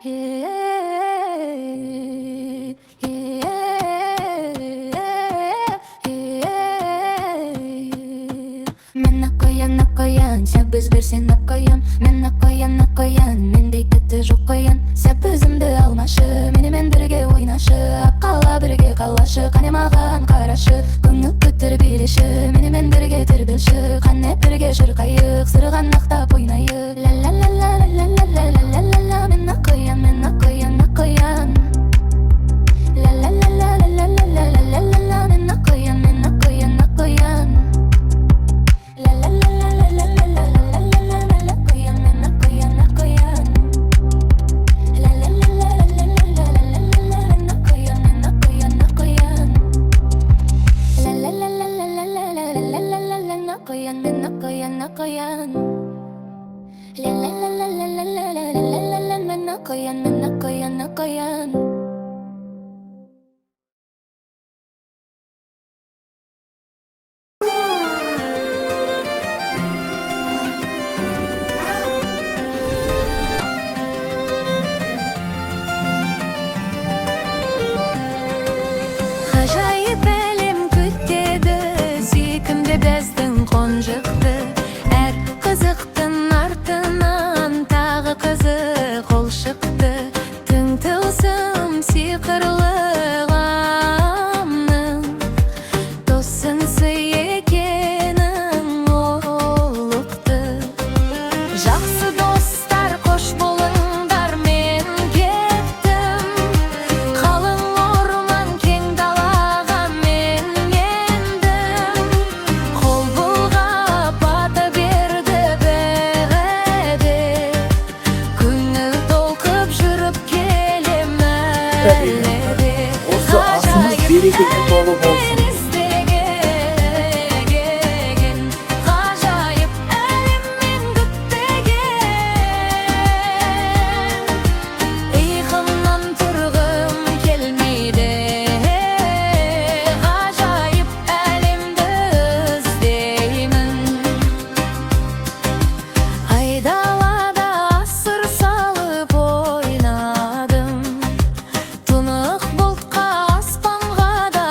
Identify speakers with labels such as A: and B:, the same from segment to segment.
A: Мен аққоян, сәбіз берсен аққоян. Мен аққоян, мендей кәтті жоқ қоян. Сәп өзімді алмашы, менімен бірге ойнашы. Аққала бірге қалашы, қане маған қарашы. Көңіл көтір билеші, менімен бірге тербелші. Қане бірге шырқайық, сырған ақтап ойнайық. Ла-ла-ла-ла-ла-ла-ла-ла-ла-ла. Мен аққоян, мен аққоян, аққоян. Ла-ла-ла-ла-ла-ла-ла-ла-ла-ла. Мен аққоян, мен аққоян, аққоян. Ғажайып әлем күтеді, сүйкімді біздің қонжықты. Әр қызықтың артынан тағы қызық ол шықты. Тың тылсым сиқырлы ғаламның тосынсый екенің ұлықты. Жақсы достар, қош болыңдар, мен кеттім. Қалың орман, кең далаға мен ендім. Қол бұлғап бата берді бәрі. Көңіл толқып жүріп келем әлі де.
B: Осы асымыз берекеге толы болсын.
A: Ғажайып әлем мен күтпеген. Иығымнан тұрғым келмейді. Ғажайып әлемді іздеймін. Айдалада асыр салып ойнадым. Тұнық бұлтқа, аспанға да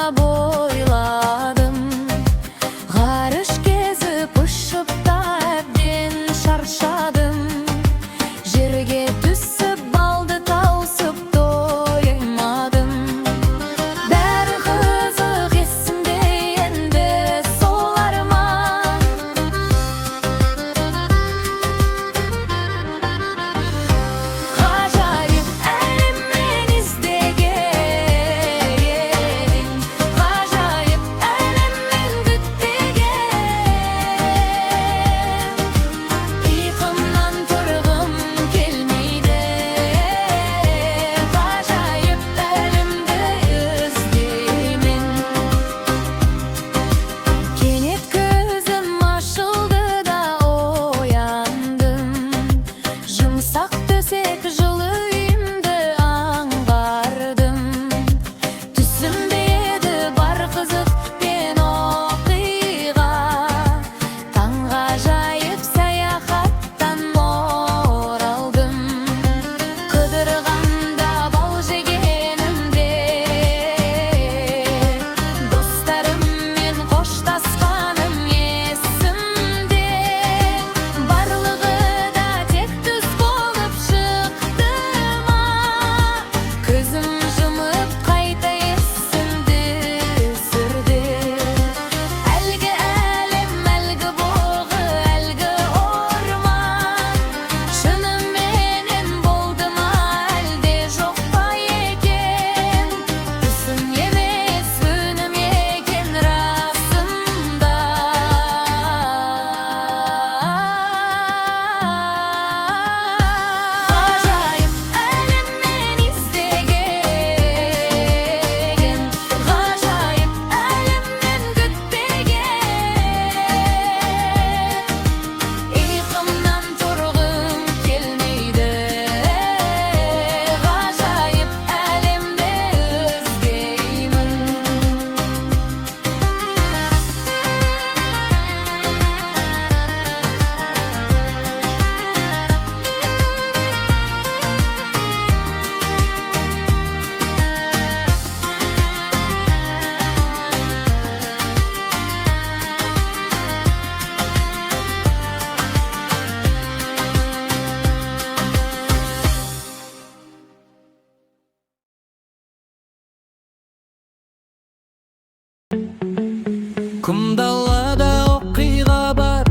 C: Кумдалада оқиға бар,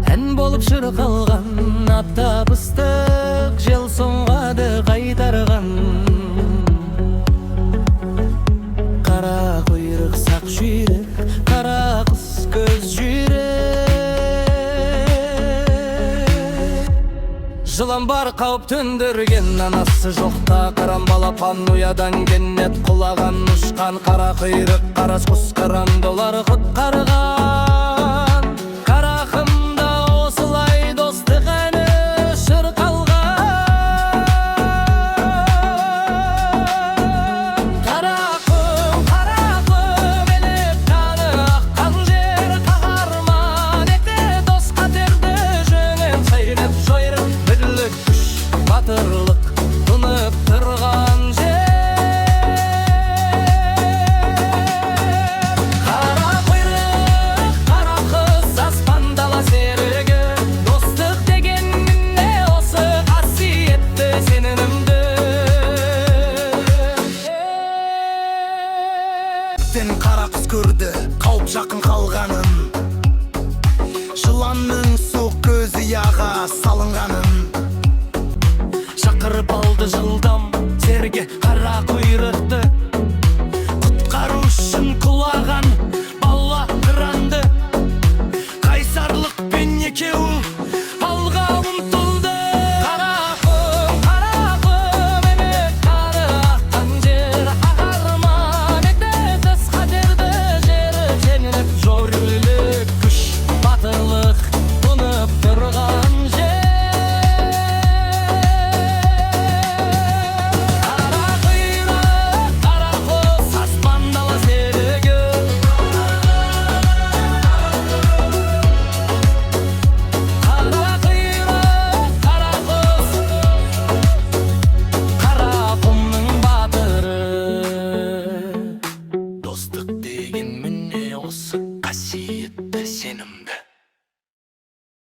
C: ән болып шырқалған, аптап ыстық жел соңғады қайтарған. Қара құйрық сақ жүйрік, қара қыз көз жүйрік. Жылан бар қауіп төндірген, анасы жоқта қыран балапан, ұядан кенет құлаған, ұшқан қара құйрық, қара құс қыран долар құтқарған.